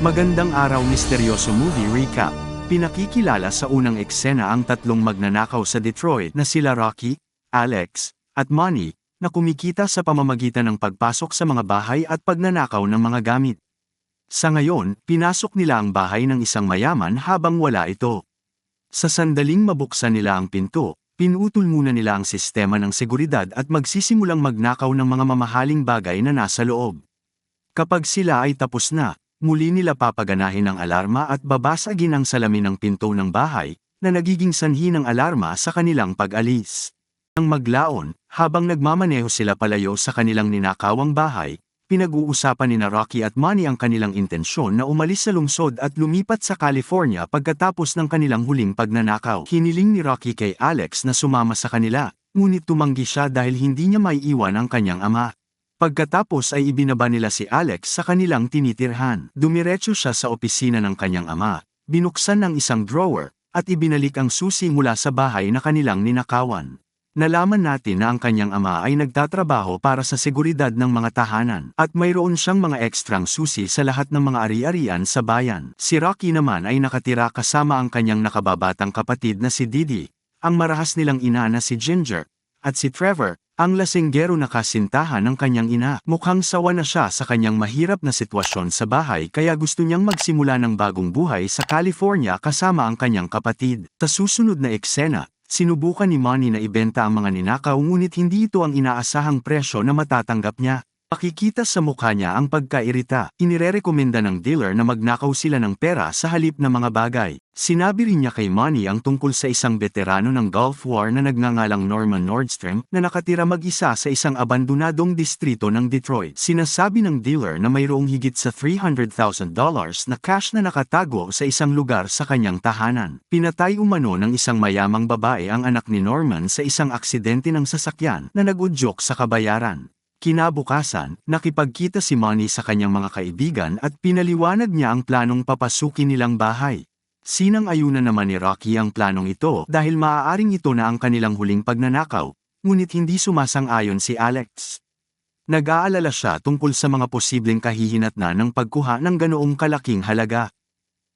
Magandang araw misteryoso movie recap. Pinakikilala sa unang eksena ang tatlong magnanakaw sa Detroit na sila Rocky, Alex, at Money, na kumikita sa pamamagitan ng pagpasok sa mga bahay at pagnanakaw ng mga gamit. Sa ngayon, pinasok nila ang bahay ng isang mayaman habang wala ito. Sa sandaling mabuksan nila ang pinto, pinutol muna nila ang sistema ng seguridad at magsisimulang magnakaw ng mga mamahaling bagay na nasa loob. Kapag sila ay tapos na, muli nila papaganahin ang alarma at babasagin ang salamin ng pinto ng bahay, na nagiging sanhi ng alarma sa kanilang pag-alis. Ang maglaon, habang nagmamaneho sila palayo sa kanilang ninakawang bahay, pinag-uusapan ni Rocky at Money ang kanilang intensyon na umalis sa lungsod at lumipat sa California pagkatapos ng kanilang huling pagnanakaw. Hiniling ni Rocky kay Alex na sumama sa kanila, ngunit tumanggi siya dahil hindi niya maiiwan ang kanyang ama. Pagkatapos ay ibinaba nila si Alex sa kanilang tinitirhan. Dumiretso siya sa opisina ng kanyang ama, binuksan ng isang drawer, at ibinalik ang susi mula sa bahay na kanilang ninakawan. Nalaman natin na ang kanyang ama ay nagtatrabaho para sa seguridad ng mga tahanan, at mayroon siyang mga ekstrang susi sa lahat ng mga ari-arian sa bayan. Si Rocky naman ay nakatira kasama ang kanyang nakababatang kapatid na si Didi, ang marahas nilang ina na si Ginger, at si Trevor, ang lasinggero na kasintahan ng kanyang ina. Mukhang sawa na siya sa kanyang mahirap na sitwasyon sa bahay kaya gusto niyang magsimula ng bagong buhay sa California kasama ang kanyang kapatid. Sa susunod na eksena, sinubukan ni Money na ibenta ang mga ninakaw ngunit hindi ito ang inaasahang presyo na matatanggap niya. Makikita sa mukha niya ang pagkairita. Inirerekomenda ng dealer na magnakaw sila ng pera sa halip na mga bagay. Sinabi rin niya kay Money ang tungkol sa isang veterano ng Gulf War na nagngangalang Norman Nordstrom na nakatira mag-isa sa isang abandonadong distrito ng Detroit. Sinasabi ng dealer na mayroong higit sa $300,000 na cash na nakatago sa isang lugar sa kanyang tahanan. Pinatay umano ng isang mayamang babae ang anak ni Norman sa isang aksidente ng sasakyan na nagudyok sa kabayaran. Kinabukasan, nakipagkita si Money sa kanyang mga kaibigan at pinaliwanag niya ang planong papasukin nilang bahay. Sinang-ayunan naman ni Rocky ang planong ito dahil maaaring ito na ang kanilang huling pagnanakaw, ngunit hindi sumasang-ayon si Alex. Nag-aalala siya tungkol sa mga posibleng kahihinatnan ng pagkuha ng ganoong kalaking halaga.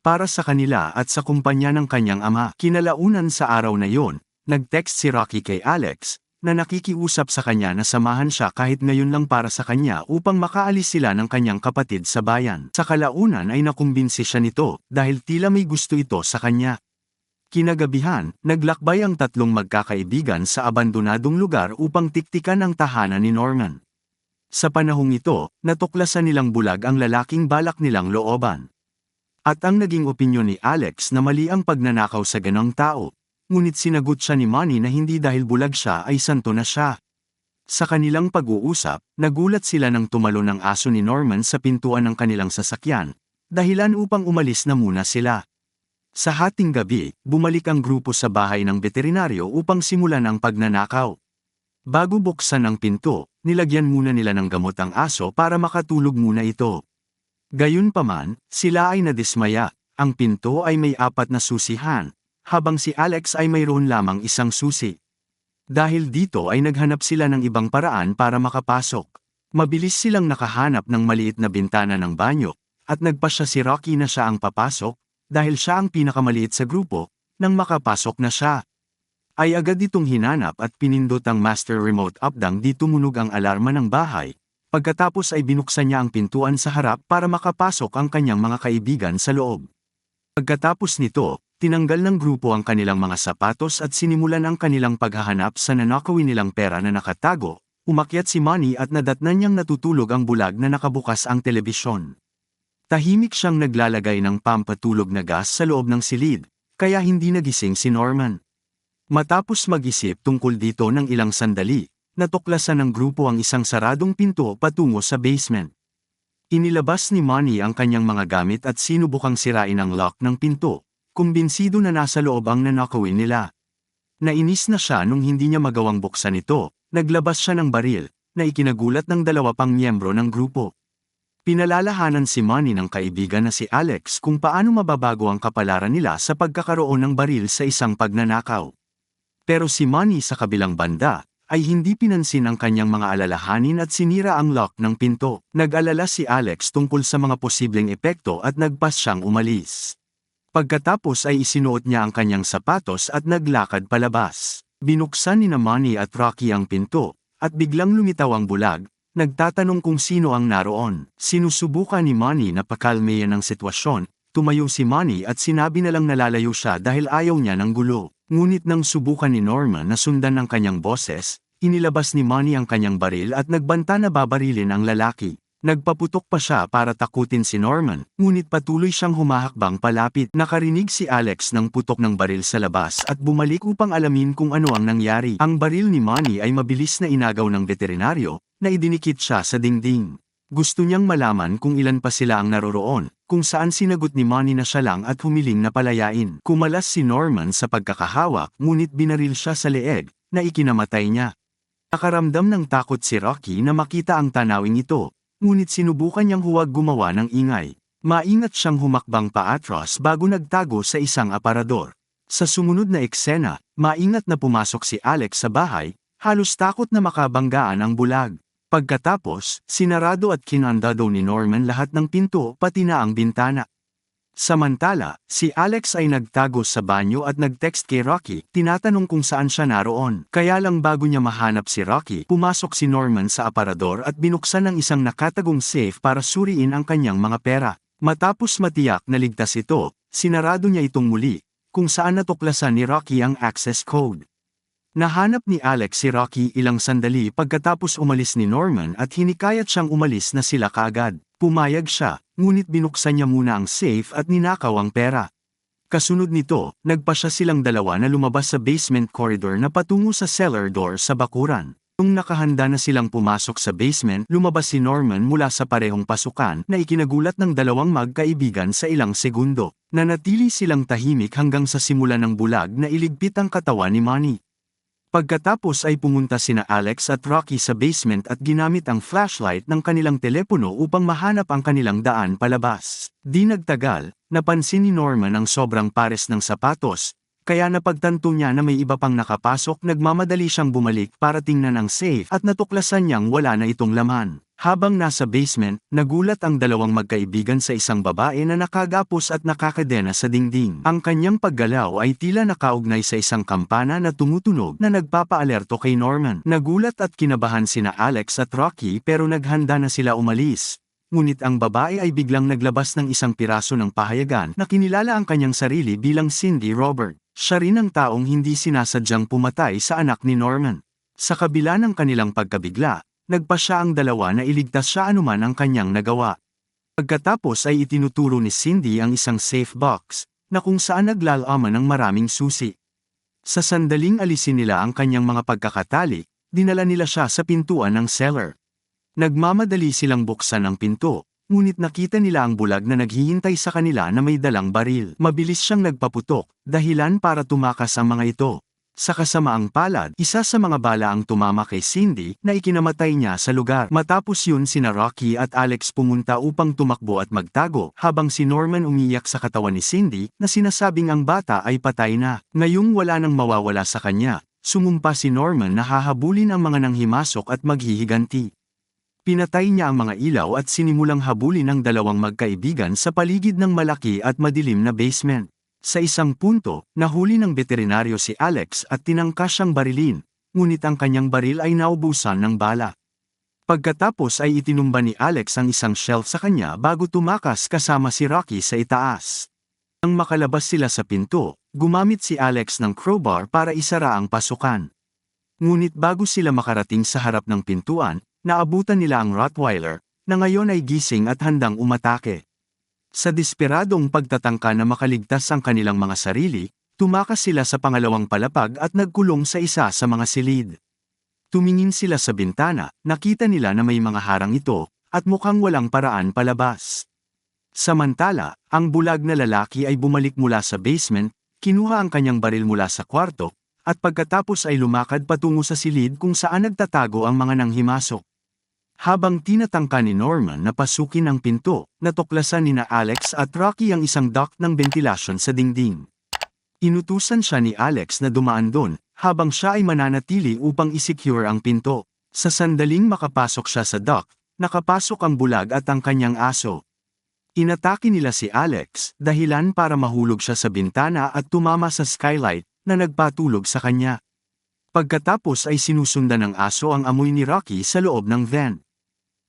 Para sa kanila at sa kumpanya ng kanyang ama, kinalaunan sa araw na yon, nag-text si Rocky kay Alex, na nakikiusap sa kanya na samahan siya kahit ngayon lang para sa kanya upang makaalis sila ng kanyang kapatid sa bayan. Sa kalaunan ay nakumbinsi siya nito dahil tila may gusto ito sa kanya. Kinagabihan, naglakbay ang tatlong magkakaibigan sa abandonadong lugar upang tiktikan ang tahanan ni Norman. Sa panahong ito, natuklasan nilang bulag ang lalaking balak nilang looban. At ang naging opinyon ni Alex na mali ang pagnanakaw sa ganong tao. Ngunit sinagot siya ni Money na hindi dahil bulag siya ay santo na siya. Sa kanilang pag-uusap, nagulat sila nang tumalon ng aso ni Norman sa pintuan ng kanilang sasakyan, dahilan upang umalis na muna sila. Sa hating gabi, bumalik ang grupo sa bahay ng veterinaryo upang simulan ang pagnanakaw. Bago buksan ang pinto, nilagyan muna nila ng gamot ang aso para makatulog muna ito. Gayunpaman, sila ay nadismaya, ang pinto ay may 4 na susihan, habang si Alex ay mayroon lamang isang susi. Dahil dito ay naghanap sila ng ibang paraan para makapasok. Mabilis silang nakahanap ng maliit na bintana ng banyo, at nagpasya si Rocky na siya ang papasok, dahil siya ang pinakamaliit sa grupo, nang makapasok na siya. Ay agad itong hinanap at pinindot ang master remote updang di tumunog ang alarma ng bahay, pagkatapos ay binuksan niya ang pintuan sa harap para makapasok ang kanyang mga kaibigan sa loob. Pagkatapos nito, tinanggal ng grupo ang kanilang mga sapatos at sinimulan ang kanilang paghahanap sa nanakawin nilang pera na nakatago. Umakyat si Money at nadatnan niyang natutulog ang bulag na nakabukas ang telebisyon. Tahimik siyang naglalagay ng pampatulog na gas sa loob ng silid, kaya hindi nagising si Norman. Matapos mag-isip tungkol dito ng ilang sandali, natuklasan ng grupo ang isang saradong pinto patungo sa basement. Inilabas ni Money ang kanyang mga gamit at sinubukang sirain ang lock ng pinto. Kumbinsido na nasa loob ang nanakawin nila. Nainis na siya nung hindi niya magawang buksan ito, naglabas siya ng baril, na ikinagulat ng 2 pang miyembro ng grupo. Pinalalahanan si Money ng kaibigan na si Alex kung paano mababago ang kapalaran nila sa pagkakaroon ng baril sa isang pagnanakaw. Pero si Money sa kabilang banda, ay hindi pinansin ang kanyang mga alalahanin at sinira ang lock ng pinto. Nag-alala si Alex tungkol sa mga posibleng epekto at nagpas siyang umalis. Pagkatapos ay isinuot niya ang kanyang sapatos at naglakad palabas. Binuksan ni Money at Rocky ang pinto, at biglang lumitaw ang bulag, nagtatanong kung sino ang naroon. Sinusubukan ni Money na pakalmayan ang sitwasyon, tumayo si Money at sinabi na lang nalalayo siya dahil ayaw niya ng gulo. Ngunit nang subukan ni Norman na sundan ng kanyang boses, inilabas ni Money ang kanyang baril at nagbanta na babarilin ang lalaki. Nagpaputok pa siya para takutin si Norman, ngunit patuloy siyang humahakbang palapit. Nakarinig si Alex ng putok ng baril sa labas at bumalik upang alamin kung ano ang nangyari. Ang baril ni Money ay mabilis na inagaw ng veterinaryo, na idinikit siya sa dingding. Gusto niyang malaman kung ilan pa sila ang naroroon, kung saan sinagot ni Money na siya lang at humiling na palayain. Kumalas si Norman sa pagkakahawak ngunit binaril siya sa leeg, na ikinamatay niya. Nakaramdam ng takot si Rocky na makita ang tanawing ito, ngunit sinubukan niyang huwag gumawa ng ingay. Maingat siyang humakbang paatras bago nagtago sa isang aparador. Sa sumunod na eksena, maingat na pumasok si Alex sa bahay, halos takot na makabanggaan ang bulag. Pagkatapos, sinarado at kinandado ni Norman lahat ng pinto pati na ang bintana. Samantala, si Alex ay nagtago sa banyo at nag-text kay Rocky, tinatanong kung saan siya naroon. Kaya lang bago niya mahanap si Rocky, pumasok si Norman sa aparador at binuksan ang isang nakatagong safe para suriin ang kanyang mga pera. Matapos matiyak na ligtas ito, sinarado niya itong muli, kung saan natuklasan ni Rocky ang access code. Nahanap ni Alex si Rocky ilang sandali pagkatapos umalis ni Norman at hinikayat siyang umalis na sila kaagad. Pumayag siya, ngunit binuksan niya muna ang safe at ninakaw ang pera. Kasunod nito, nagpasya silang dalawa na lumabas sa basement corridor na patungo sa cellar door sa bakuran. Nung nakahanda na silang pumasok sa basement, lumabas si Norman mula sa parehong pasukan na ikinagulat ng dalawang magkaibigan sa ilang segundo. Nanatili silang tahimik hanggang sa simula ng bulag na iligpit ang katawan ni Money. Pagkatapos ay pumunta sina Alex at Rocky sa basement at ginamit ang flashlight ng kanilang telepono upang mahanap ang kanilang daan palabas. Di nagtagal, napansin ni Norman ang sobrang pares ng sapatos, kaya napagtanto niya na may iba pang nakapasok. Nagmamadali siyang bumalik para tingnan ang safe at natuklasan niyang wala na itong laman. Habang nasa basement, nagulat ang dalawang magkaibigan sa isang babae na nakagapos at nakakadena sa dingding. Ang kanyang paggalaw ay tila nakaugnay sa isang kampana na tumutunog na nagpapaalerto kay Norman. Nagulat at kinabahan sina Alex at Rocky pero naghanda na sila umalis. Ngunit ang babae ay biglang naglabas ng isang piraso ng pahayagan na kinilala ang kanyang sarili bilang Cindy Robert. Siya rin ang taong hindi sinasadyang pumatay sa anak ni Norman. Sa kabila ng kanilang pagkabigla, nagpasya ang dalawa na iligtas siya anuman ang kanyang nagawa. Pagkatapos ay itinuturo ni Cindy ang isang safe box, na kung saan naglalaman ng maraming susi. Sa sandaling alisin nila ang kanyang mga pagkakatali, dinala nila siya sa pintuan ng cellar. Nagmamadali silang buksan ang pinto, ngunit nakita nila ang bulag na naghihintay sa kanila na may dalang baril. Mabilis siyang nagpaputok, dahilan para tumakas ang mga ito. Sa kasamaang palad, isa sa mga bala ang tumama kay Cindy na ikinamatay niya sa lugar. Matapos yun sina Rocky at Alex pumunta upang tumakbo at magtago, habang si Norman umiyak sa katawan ni Cindy na sinasabing ang bata ay patay na. Ngayong wala nang mawawala sa kanya, sumumpa si Norman na hahabulin ang mga nanghimasok at maghihiganti. Pinatay niya ang mga ilaw at sinimulang habulin ang dalawang magkaibigan sa paligid ng malaki at madilim na basement. Sa isang punto, nahuli ng veterinaryo si Alex at tinangkas siyang barilin, ngunit ang kanyang baril ay naubusan ng bala. Pagkatapos ay itinumba ni Alex ang isang shelf sa kanya bago tumakas kasama si Rocky sa itaas. Nang makalabas sila sa pinto, gumamit si Alex ng crowbar para isara ang pasukan. Ngunit bago sila makarating sa harap ng pintuan, naabutan nila ang Rottweiler, na ngayon ay gising at handang umatake. Sa desperadong pagtatangka na makaligtas ang kanilang mga sarili, tumakas sila sa pangalawang palapag at nagkulong sa isa sa mga silid. Tumingin sila sa bintana, nakita nila na may mga harang ito, at mukhang walang paraan palabas. Samantala, ang bulag na lalaki ay bumalik mula sa basement, kinuha ang kanyang baril mula sa kwarto, at pagkatapos ay lumakad patungo sa silid kung saan nagtatago ang mga nanghimasok. Habang tinatangka ni Norman na pasukin ang pinto, natuklasan nina Alex at Rocky ang isang duct ng ventilasyon sa dingding. Inutusan siya ni Alex na dumaan doon, habang siya ay mananatili upang isecure ang pinto. Sa sandaling makapasok siya sa dock, nakapasok ang bulag at ang kanyang aso. Inatake nila si Alex, dahilan para mahulog siya sa bintana at tumama sa skylight, na nagpatulog sa kanya. Pagkatapos ay sinusundan ng aso ang amoy ni Rocky sa loob ng van.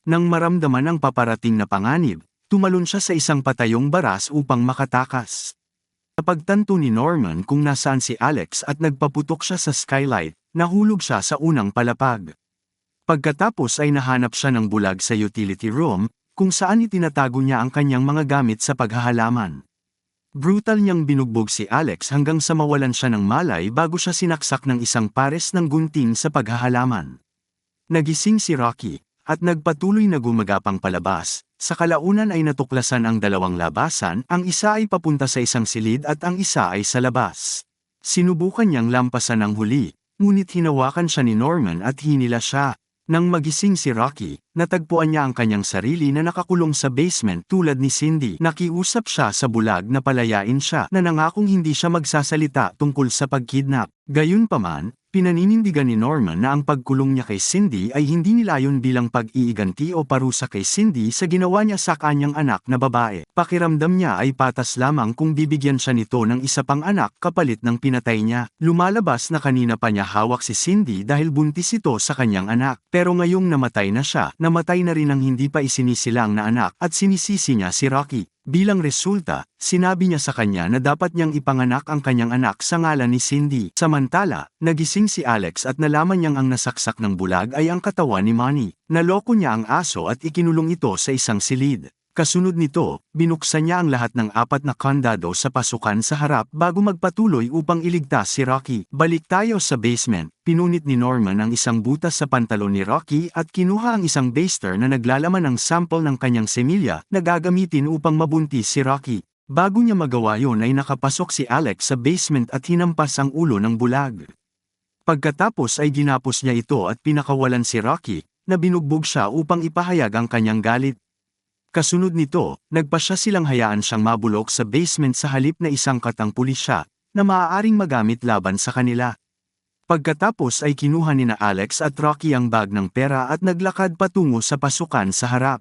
Nang maramdaman ang paparating na panganib, tumalon siya sa isang patayong baras upang makatakas. Napagtanto ni Norman kung nasaan si Alex at nagpaputok siya sa skylight, nahulog siya sa unang palapag. Pagkatapos ay nahanap siya ng bulag sa utility room, kung saan itinatago niya ang kanyang mga gamit sa paghahalaman. Brutal niyang binugbog si Alex hanggang sa mawalan siya ng malay bago siya sinaksak ng isang pares ng gunting sa paghahalaman. Nagising si Rocky, at nagpatuloy na gumagapang palabas. Sa kalaunan ay natuklasan ang dalawang labasan, ang isa ay papunta sa isang silid at ang isa ay sa labas. Sinubukan niyang lampasan ang huli, ngunit hinawakan siya ni Norman at hinila siya. Nang magising si Rocky, natagpuan niya ang kanyang sarili na nakakulong sa basement tulad ni Cindy. Nakiusap siya sa bulag na palayain siya na nangakong hindi siya magsasalita tungkol sa pagkidnap. Gayunpaman, pinaninindigan ni Norman na ang pagkulong niya kay Cindy ay hindi nilayon bilang pag-iiganti o parusa kay Cindy sa ginawa niya sa kanyang anak na babae. Pakiramdam niya ay patas lamang kung bibigyan siya nito ng isa pang anak kapalit ng pinatay niya. Lumalabas na kanina pa niya hawak si Cindy dahil buntis ito sa kanyang anak. Pero ngayong namatay na siya, namatay na rin ang hindi pa isinisilang na anak at sinisisi niya si Rocky. Bilang resulta, sinabi niya sa kanya na dapat niyang ipanganak ang kanyang anak sa ngalan ni Cindy. Samantala, nagising si Alex at nalaman niyang ang nasaksak ng bulag ay ang katawan ni Manny. Naloko niya ang aso at ikinulong ito sa isang silid. Kasunod nito, binuksan niya ang lahat ng 4 na kandado sa pasukan sa harap bago magpatuloy upang iligtas si Rocky. Balik tayo sa basement, pinunit ni Norman ang isang butas sa pantalon ni Rocky at kinuha ang isang baster na naglalaman ng sample ng kanyang semilya na gagamitin upang mabuntis si Rocky. Bago niya magawa yon ay nakapasok si Alex sa basement at hinampas ang ulo ng bulag. Pagkatapos ay ginapos niya ito at pinakawalan si Rocky, na binugbog siya upang ipahayag ang kanyang galit. Kasunod nito, nagpasya silang hayaan siyang mabulok sa basement sa halip na isang katang pulisya, na maaaring magamit laban sa kanila. Pagkatapos ay kinuha ni na Alex at Rocky ang bag ng pera at naglakad patungo sa pasukan sa harap.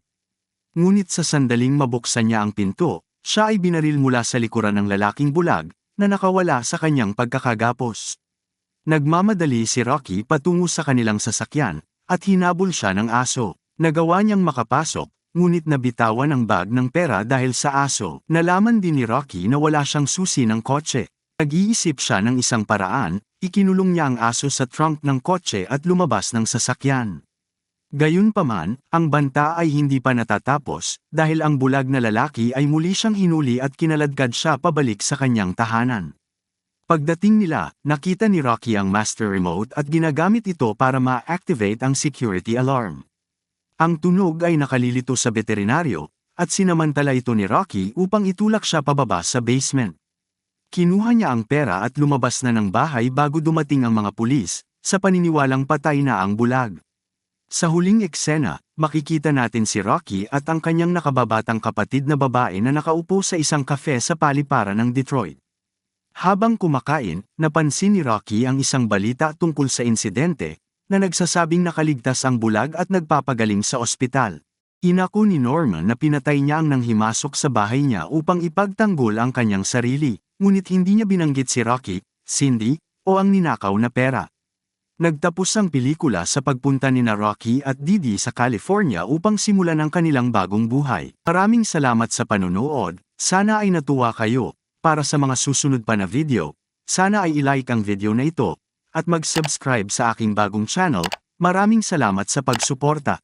Ngunit sa sandaling mabuksan niya ang pinto, siya ay binaril mula sa likuran ng lalaking bulag, na nakawala sa kanyang pagkakagapos. Nagmamadali si Rocky patungo sa kanilang sasakyan, at hinabol siya ng aso. Nagawa niyang makapasok, ngunit nabitawan ang bag ng pera dahil sa aso. Nalaman din ni Rocky na wala siyang susi ng kotse. Nag-iisip siya ng isang paraan, ikinulong niya ang aso sa trunk ng kotse at lumabas ng sasakyan. Gayunpaman, ang banta ay hindi pa natatapos, dahil ang bulag na lalaki ay muli siyang hinuli at kinaladkad siya pabalik sa kanyang tahanan. Pagdating nila, nakita ni Rocky ang master remote at ginagamit ito para ma-activate ang security alarm. Ang tunog ay nakalilito sa veterinaryo, at sinamantala ito ni Rocky upang itulak siya pababa sa basement. Kinuha niya ang pera at lumabas na ng bahay bago dumating ang mga pulis, sa paniniwalang patay na ang bulag. Sa huling eksena, makikita natin si Rocky at ang kanyang nakababatang kapatid na babae na nakaupo sa isang kafe sa paliparan ng Detroit. Habang kumakain, napansin ni Rocky ang isang balita tungkol sa insidente, na nagsasabing nakaligtas ang bulag at nagpapagaling sa ospital. Inako ni Norman na pinatay niya ang nanghimasok sa bahay niya upang ipagtanggol ang kanyang sarili, ngunit hindi niya binanggit si Rocky, Cindy, o ang ninakaw na pera. Nagtapos ang pelikula sa pagpunta ni na Rocky at Didi sa California upang simulan ang kanilang bagong buhay. Maraming salamat sa panonood, sana ay natuwa kayo. Para sa mga susunod pa na video, sana ay i-like ang video na ito, at mag-subscribe sa aking bagong channel. Maraming salamat sa pagsuporta.